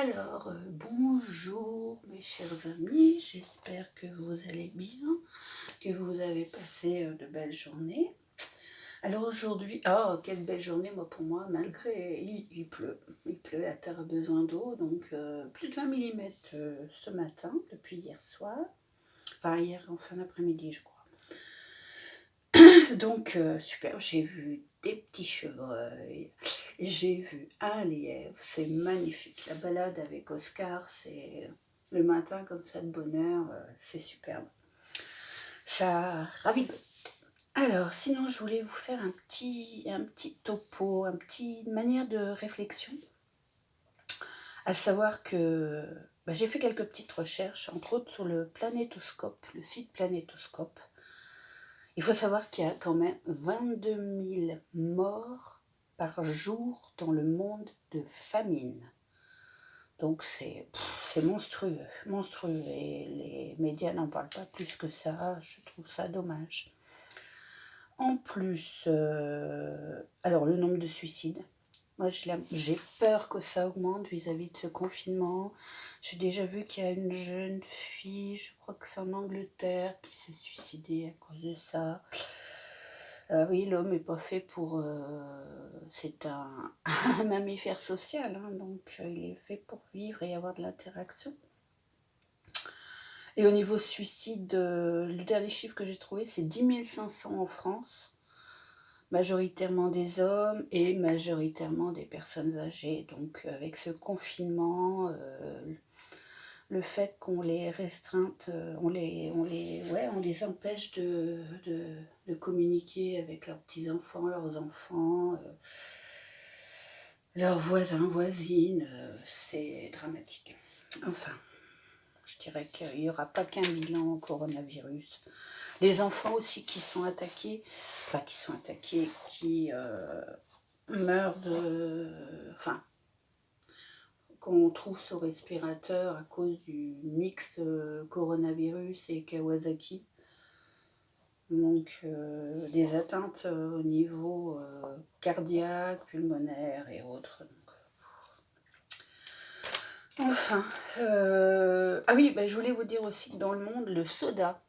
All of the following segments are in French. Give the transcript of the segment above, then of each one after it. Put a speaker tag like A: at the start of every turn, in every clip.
A: Alors, bonjour mes chers amis, j'espère que vous allez bien, que vous avez passé de belles journées. Alors aujourd'hui, quelle belle journée pour moi, malgré il pleut, la terre a besoin d'eau, donc plus de 20 millimètres ce matin, depuis hier soir, enfin hier en fin d'après-midi je crois. Donc super, j'ai vu des petits chevreuils, j'ai vu un lièvre, c'est magnifique. La balade avec Oscar, c'est le matin comme ça de bonne heure, c'est superbe. Ça ravigote. Alors, sinon, je voulais vous faire un petit topo, une manière de réflexion. À savoir que j'ai fait quelques petites recherches, entre autres sur le Planétoscope, le site Planétoscope. Il faut savoir qu'il y a quand même 22 000 morts par jour dans le monde de famine. Donc c'est monstrueux. Et les médias n'en parlent pas plus que ça. Je trouve ça dommage. En plus, alors le nombre de suicides. Moi, j'ai peur que ça augmente vis-à-vis de ce confinement. J'ai déjà vu qu'il y a une jeune fille, je crois que c'est en Angleterre, qui s'est suicidée à cause de ça. Oui, l'homme n'est pas fait pour... c'est un mammifère social, hein, donc il est fait pour vivre et avoir de l'interaction. Et au niveau suicide, le dernier chiffre que j'ai trouvé, c'est 10 500 en France, majoritairement des hommes et majoritairement des personnes âgées. Donc avec ce confinement, le fait qu'on les restreinte, on les empêche de communiquer avec leurs petits-enfants, leurs enfants, leurs voisins, voisines, c'est dramatique. Enfin, je dirais qu'il n'y aura pas qu'un bilan au coronavirus. Les enfants aussi qui sont attaqués, qui meurent qu'on trouve ce respirateur à cause du mix coronavirus et Kawasaki. Donc des atteintes au niveau cardiaque, pulmonaire et autres. Enfin, je voulais vous dire aussi que dans le monde, le soda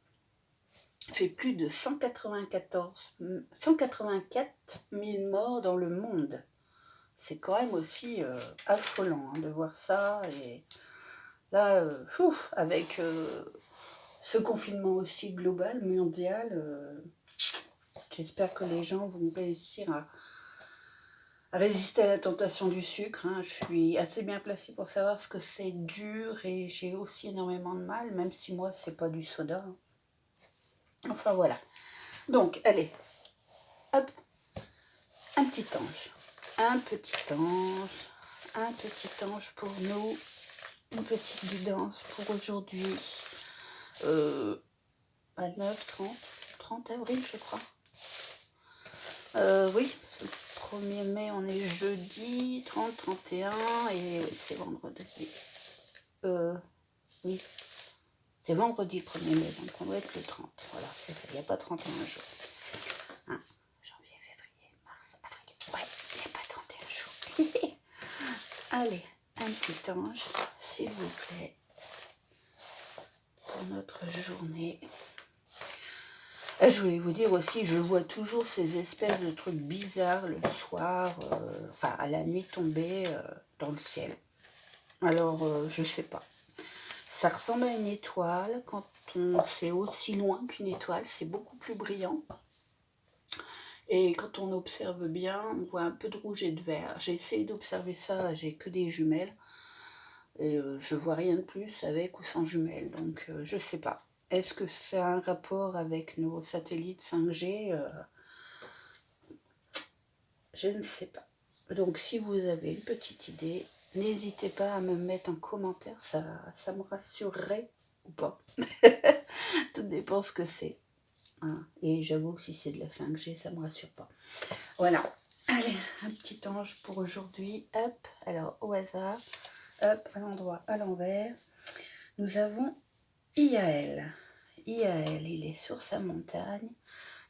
A: fait plus de 184 000 morts dans le monde. C'est quand même aussi affolant de voir ça. Et là, avec ce confinement aussi global, mondial, j'espère que les gens vont réussir à résister à la tentation du sucre. Je suis assez bien placée pour savoir ce que c'est dur et j'ai aussi énormément de mal, même si moi, c'est pas du soda. Enfin, voilà. Donc, allez, hop, un petit ange. Un petit ange pour nous. Une petite guidance pour aujourd'hui. 30 avril, je crois. Oui, le 1er mai, on est jeudi, 30, 31, et c'est vendredi. Oui, c'est vendredi le 1er mai, donc on doit être le 30. Voilà, c'est ça, il n'y a pas 31 jours. Hein, janvier, février, mars, avril. Ouais, il n'y a pas 31 jours. Allez, un petit ange, s'il vous plaît, pour notre journée. Je voulais vous dire aussi, je vois toujours ces espèces de trucs bizarres le soir, à la nuit tombée dans le ciel. Alors, je sais pas. Ça ressemble à une étoile. Quand c'est aussi loin qu'une étoile, c'est beaucoup plus brillant. Et quand on observe bien, on voit un peu de rouge et de vert. J'ai essayé d'observer ça, j'ai que des jumelles. Et je vois rien de plus avec ou sans jumelles. Donc, je sais pas. Est-ce que ça a un rapport avec nos satellites 5G Je ne sais pas. Donc, si vous avez une petite idée, n'hésitez pas à me mettre en commentaire. Ça me rassurerait ou pas. Tout dépend ce que c'est. Hein. Et j'avoue que si c'est de la 5G, ça ne me rassure pas. Voilà. Allez, un petit ange pour aujourd'hui. Hop, alors au hasard. Hop, à l'endroit, à l'envers. Nous avons Iaël. Iaël, il est sur sa montagne.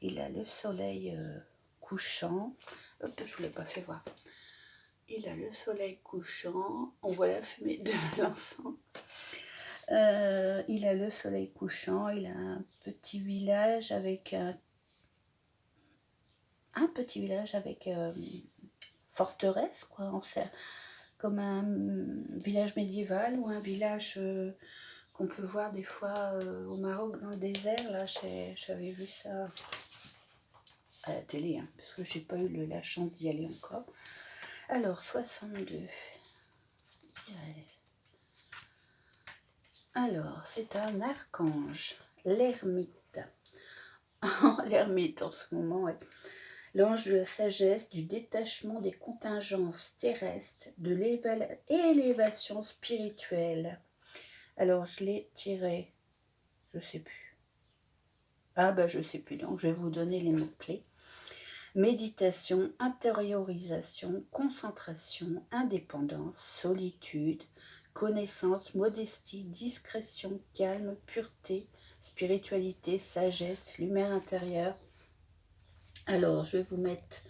A: Il a le soleil couchant. Hop, je ne vous l'ai pas fait voir. il a le soleil couchant, on voit la fumée de l'encens. Il a le soleil couchant, il a un petit village avec forteresse, quoi, comme un village médiéval ou un village qu'on peut voir des fois au Maroc dans le désert. Là, j'avais vu ça à la télé, hein, parce que j'ai pas eu la chance d'y aller encore. Alors, 62. Alors, c'est un archange, l'ermite. L'ermite en ce moment, ouais. L'ange de la sagesse, du détachement des contingences terrestres, de l'élévation spirituelle. Alors, je l'ai tiré, je sais plus. Ah bah je sais plus, donc je vais vous donner les mots-clés. Méditation, intériorisation, concentration, indépendance, solitude, connaissance, modestie, discrétion, calme, pureté, spiritualité, sagesse, lumière intérieure. Alors, je vais vous mettre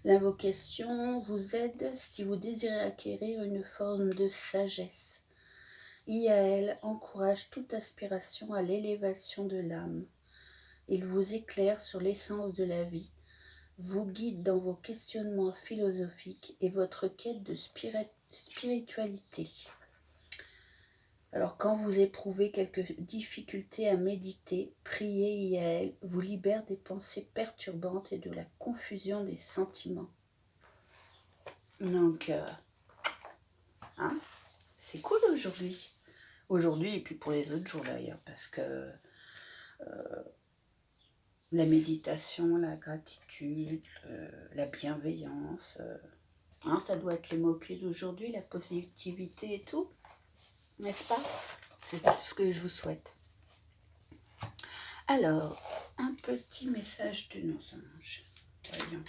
A: l'invocation, vous aide si vous désirez acquérir une forme de sagesse. IAL encourage toute aspiration à l'élévation de l'âme. Il vous éclaire sur l'essence de la vie, vous guide dans vos questionnements philosophiques et votre quête de spiritualité. Alors, quand vous éprouvez quelques difficultés à méditer, prier IAL vous libère des pensées perturbantes et de la confusion des sentiments. Donc, hein, c'est cool aujourd'hui. Aujourd'hui et puis pour les autres jours d'ailleurs, parce que la méditation, la gratitude, la bienveillance, hein, ça doit être les mots-clés d'aujourd'hui, la positivité et tout, n'est-ce pas? C'est tout ce que je vous souhaite. Alors, un petit message de nos anges. Voyons.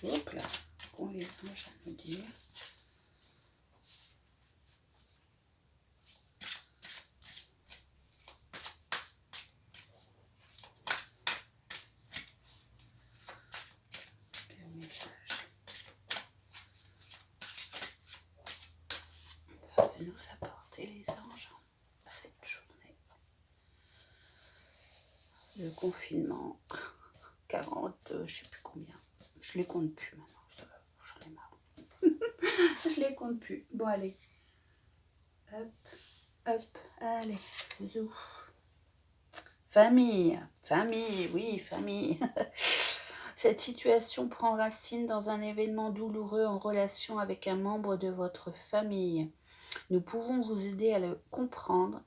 A: Aujourd'hui, hop là, qu'ont les anges à nous dire? Quel message peuvent nous apporter les anges cette journée? Le confinement, 40, je sais plus combien. Je les compte plus maintenant, j'en ai marre. Je les compte plus. Bon, allez. Hop, hop, allez, zou. Famille, oui, famille. Cette situation prend racine dans un événement douloureux en relation avec un membre de votre famille. Nous pouvons vous aider à comprendre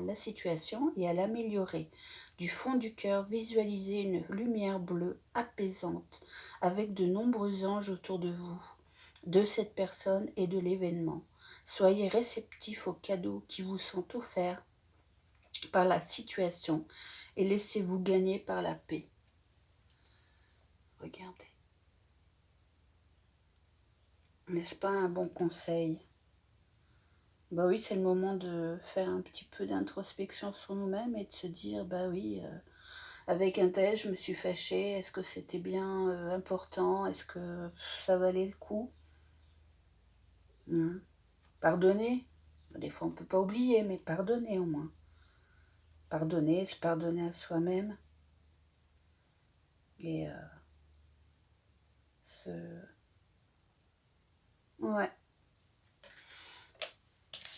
A: la situation et à l'améliorer. Du fond du cœur, visualisez une lumière bleue apaisante avec de nombreux anges autour de vous, de cette personne et de l'événement. Soyez réceptifs aux cadeaux qui vous sont offerts par la situation et laissez-vous gagner par la paix. Regardez. N'est-ce pas un bon conseil? Bah oui, c'est le moment de faire un petit peu d'introspection sur nous-mêmes et de se dire, bah oui, avec un tel, je me suis fâchée, est-ce que c'était bien important? Est-ce que ça valait le coup? Pardonner. Des fois, on ne peut pas oublier, mais pardonner au moins. Pardonner, se pardonner à soi-même. Et Ouais.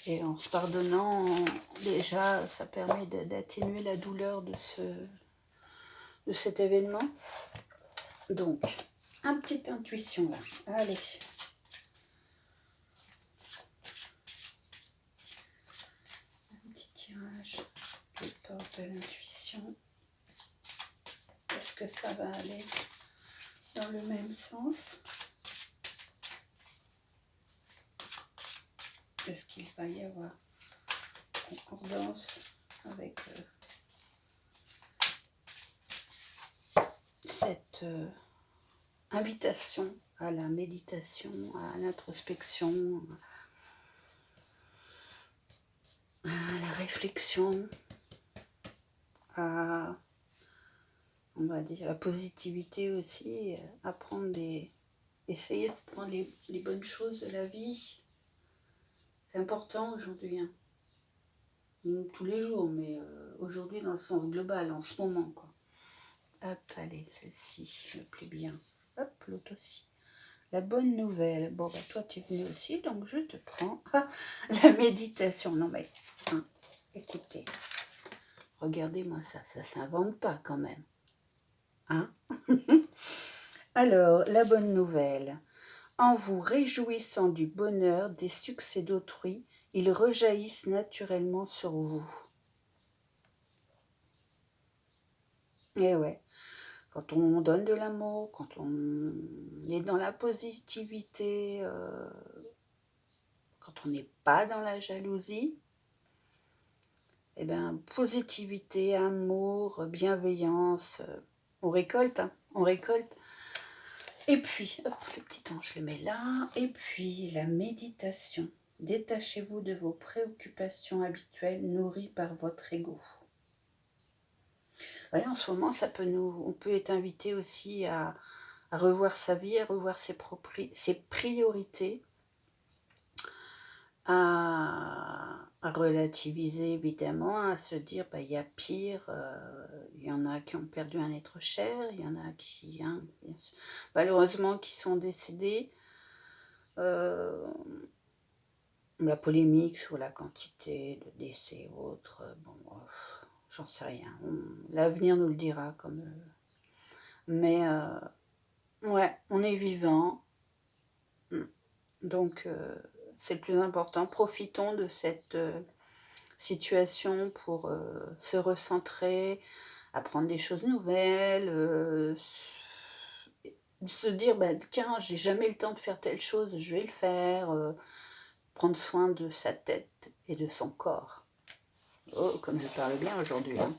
A: Et en se pardonnant, déjà, ça permet d'atténuer la douleur de cet événement. Donc, une petite intuition là. Allez. Un petit tirage de porte de l'intuition. Est-ce que ça va aller dans le même sens? Est-ce qu'il va y avoir concordance avec cette invitation à la méditation, à l'introspection, à la réflexion, à on va dire, la positivité aussi, essayer de prendre les bonnes choses de la vie. C'est important aujourd'hui, hein. Tous les jours, mais aujourd'hui dans le sens global, en ce moment, quoi. Hop, allez, celle-ci me plaît bien. Hop, l'autre aussi. La bonne nouvelle. Bon, bah toi, tu es venu aussi, donc je te prends. Ah, la méditation. Non, mais, hein, écoutez, regardez-moi ça s'invente pas quand même. Hein? Alors, la bonne nouvelle. En vous réjouissant du bonheur des succès d'autrui, ils rejaillissent naturellement sur vous. Et ouais, quand on donne de l'amour, quand on est dans la positivité, quand on n'est pas dans la jalousie, eh bien, positivité, amour, bienveillance, on récolte, hein, on récolte. Et puis, hop, le petit ange, je le mets là. Et puis, la méditation. Détachez-vous de vos préoccupations habituelles nourries par votre ego. Ouais, en ce moment, on peut être invité aussi à revoir sa vie, à revoir ses priorités, à relativiser évidemment, à se dire il y a pire, il y en a qui ont perdu un être cher, il y en a qui, hein, malheureusement, qui sont décédés. La polémique sur la quantité de décès ou autre, bon, j'en sais rien. L'avenir nous le dira. Mais ouais, on est vivant. Donc, c'est le plus important. Profitons de cette situation pour se recentrer, apprendre des choses nouvelles, se dire, tiens, j'ai jamais le temps de faire telle chose, je vais le faire. Prendre soin de sa tête et de son corps. Oh, comme je parle bien aujourd'hui. Hein.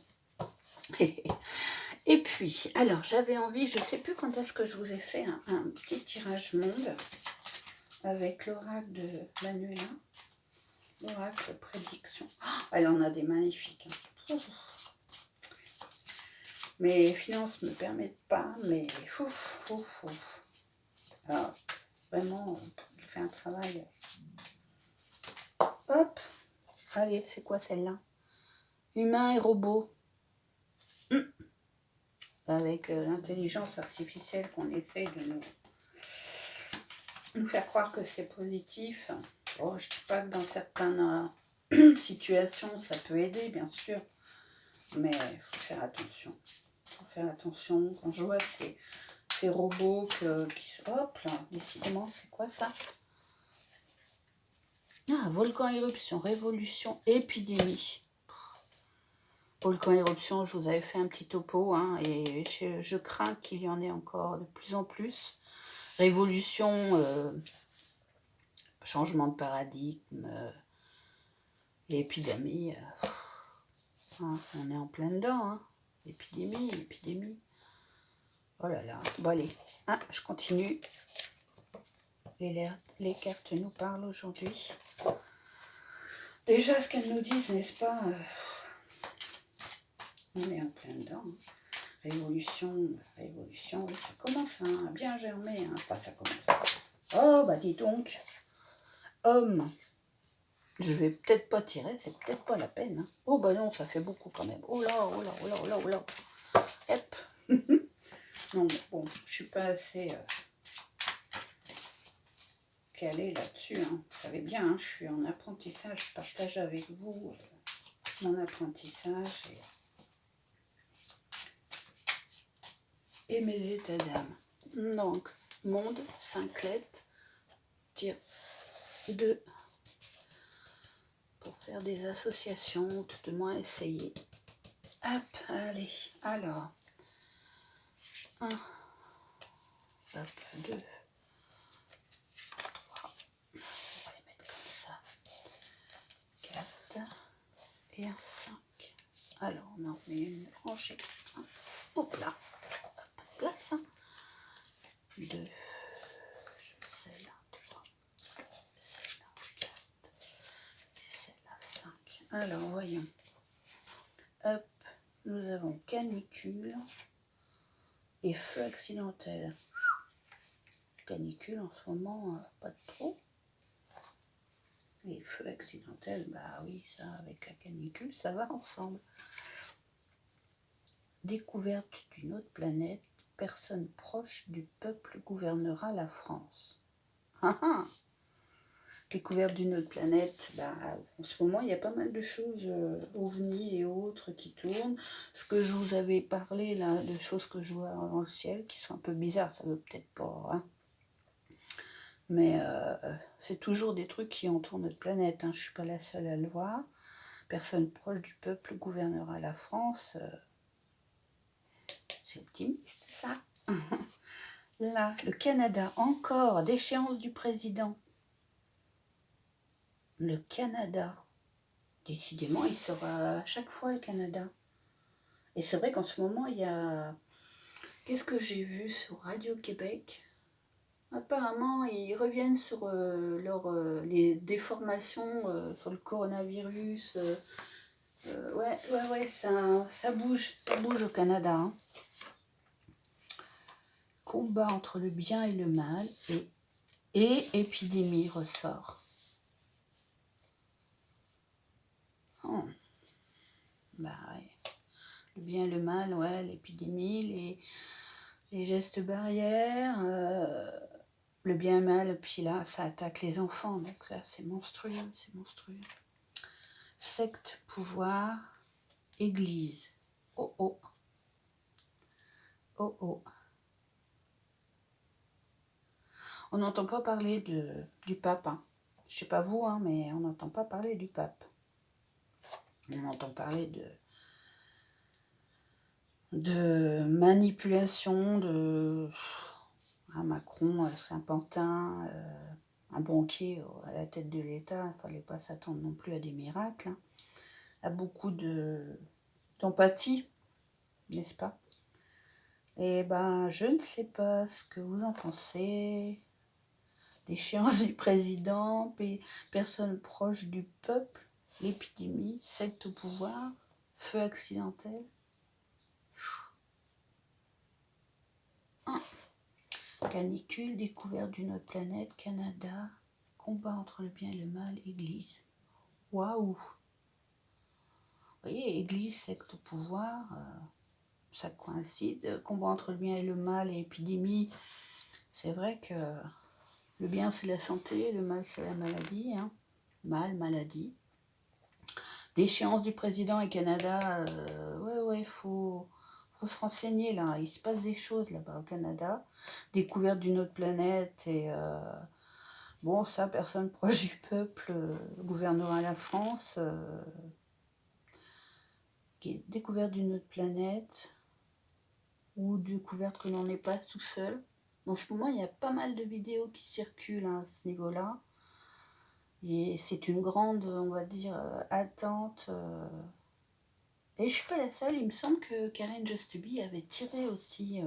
A: Et puis, alors, j'avais envie, je ne sais plus quand est-ce que je vous ai fait un petit tirage monde avec l'oracle de Manuela. L'oracle prédiction. Oh, elle en a des magnifiques. Hein. Mes finances ne me permettent pas, mais alors, vraiment, je fais un travail. Hop, allez, c'est quoi celle-là? Humain et robot. Avec l'intelligence artificielle qu'on essaye de nous faire croire que c'est positif. Bon, je ne dis pas que dans certaines situations, ça peut aider, bien sûr. Mais il faut faire attention. Il faut faire attention. Quand je vois ces robots qui... Hop là, décidément, c'est quoi ça? Ah, volcan éruption, révolution, épidémie. Volcan éruption, je vous avais fait un petit topo, hein, et je crains qu'il y en ait encore de plus en plus. Révolution, changement de paradigme, épidémie, hein, on est en plein dedans, hein. Épidémie. Oh là là, bon allez, hein, je continue. Et les cartes nous parlent aujourd'hui. Déjà, ce qu'elles nous disent, n'est-ce pas, on est en plein dedans. Hein. Révolution, oui, ça commence à bien germer. Hein. Enfin, ça commence. Oh, bah dis donc. Homme. Je vais peut-être pas tirer, c'est peut-être pas la peine. Hein. Oh, bah non, ça fait beaucoup quand même. Oh là. Hop. Non, bon, je suis pas assez calée là-dessus. Hein. Vous savez bien, hein, je suis en apprentissage. Je partage avec vous mon apprentissage et mes états d'âme. Donc, monde, 5 lettres, tire 2 pour faire des associations, tout de moins essayer. Hop, allez, alors. 1, hop, 2, 3, on va les mettre comme ça. 4 et un 5. Alors, on en met une rangée. Hop là, hop, place. 2, celle-là, 3, celle-là, 4 et celle-là, 5. Alors, voyons. Hop, nous avons canicule. Et feu accidentel. Canicule en ce moment, pas de trop. Et feu accidentel, bah oui, ça avec la canicule, ça va ensemble. Découverte d'une autre planète, personne proche du peuple gouvernera la France. Ah ah. Découverte d'une autre planète, bah, en ce moment il y a pas mal de choses, ovnis et autres qui tournent. Ce que je vous avais parlé là, de choses que je vois dans le ciel qui sont un peu bizarres, ça veut peut-être pas, hein. Mais c'est toujours des trucs qui entourent notre planète, hein. Je suis pas la seule à le voir. Personne proche du peuple gouvernera la France. C'est optimiste ça. Là, le Canada, encore, déchéance du président. Le Canada. Décidément, il sera à chaque fois le Canada. Et c'est vrai qu'en ce moment, il y a... Qu'est-ce que j'ai vu sur Radio-Québec? Apparemment, ils reviennent sur les déformations sur le coronavirus. Ouais, ça bouge au Canada, hein. Combat entre le bien et le mal et épidémie ressort. Oh. Bah ouais. Le bien et le mal, ouais, l'épidémie, les gestes barrières, le bien et le mal, puis là, ça attaque les enfants, donc ça, c'est monstrueux, c'est monstrueux. Secte, pouvoir, église. Oh oh. Oh oh. On n'entend pas parler du pape, hein. Je sais pas vous, hein, mais on n'entend pas parler du pape. On entend parler de manipulation, Macron, c'est un pantin, un banquier à la tête de l'État, il ne fallait pas s'attendre non plus à des miracles, hein. À beaucoup d'empathie, n'est-ce pas? Et ben, je ne sais pas ce que vous en pensez. Déchéance du président, personne proche du peuple, l'épidémie, secte au pouvoir, feu accidentel. Canicule, découverte d'une autre planète, Canada, combat entre le bien et le mal, église. Waouh! Vous voyez, église, secte au pouvoir, ça coïncide. Combat entre le bien et le mal et épidémie. C'est vrai que le bien c'est la santé, le mal c'est la maladie, hein. Mal, maladie. Déchéance du président et Canada, ouais, faut se renseigner là. Il se passe des choses là-bas au Canada. Découverte d'une autre planète et bon, ça, personne proche du peuple gouvernera la France. Découverte d'une autre planète ou découverte que l'on n'est pas tout seul. En ce moment, il y a pas mal de vidéos qui circulent, hein, à ce niveau-là. Et c'est une grande, on va dire, attente. Et je suis pas la seule. Il me semble que Karen Justuby avait tiré aussi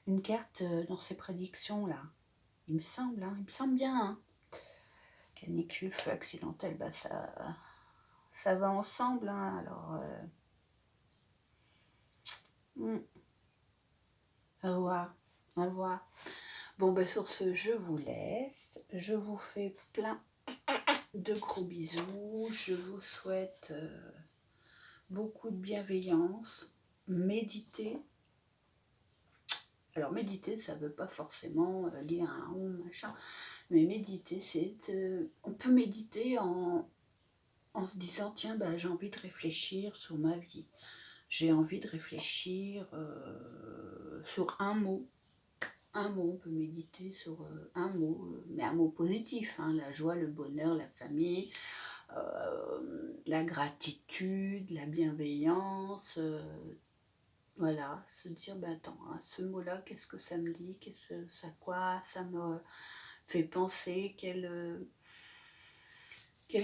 A: une carte dans ses prédictions, là. Il me semble, hein, il me semble bien, hein. Canicule, feu accidentel, bah ça va ensemble, hein, alors à voir, à voir. Bon, bah sur ce, je vous laisse. Je vous fais plein de gros bisous. Je vous souhaite beaucoup de bienveillance. Méditez. Alors méditer, ça ne veut pas forcément dire un machin, mais méditer, on peut méditer en se disant, tiens, bah, j'ai envie de réfléchir sur ma vie. J'ai envie de réfléchir sur un mot. Un mot, on peut méditer sur un mot, mais un mot positif, hein, la joie, le bonheur, la famille, la gratitude, la bienveillance. Voilà, se dire, ben attends, hein, ce mot-là, qu'est-ce que ça me dit, quoi ça me fait penser, quelle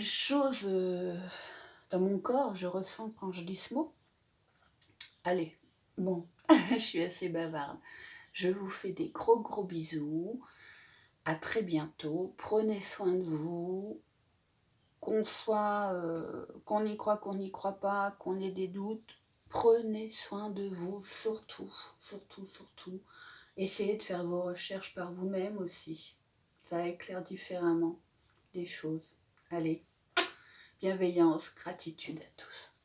A: chose dans mon corps je ressens quand je dis ce mot. Allez, bon, je suis assez bavarde. Je vous fais des gros bisous. À très bientôt. Prenez soin de vous. Qu'on y croit, qu'on n'y croit pas, qu'on ait des doutes. Prenez soin de vous, surtout, surtout, surtout. Essayez de faire vos recherches par vous-même aussi. Ça éclaire différemment les choses. Allez, bienveillance, gratitude à tous.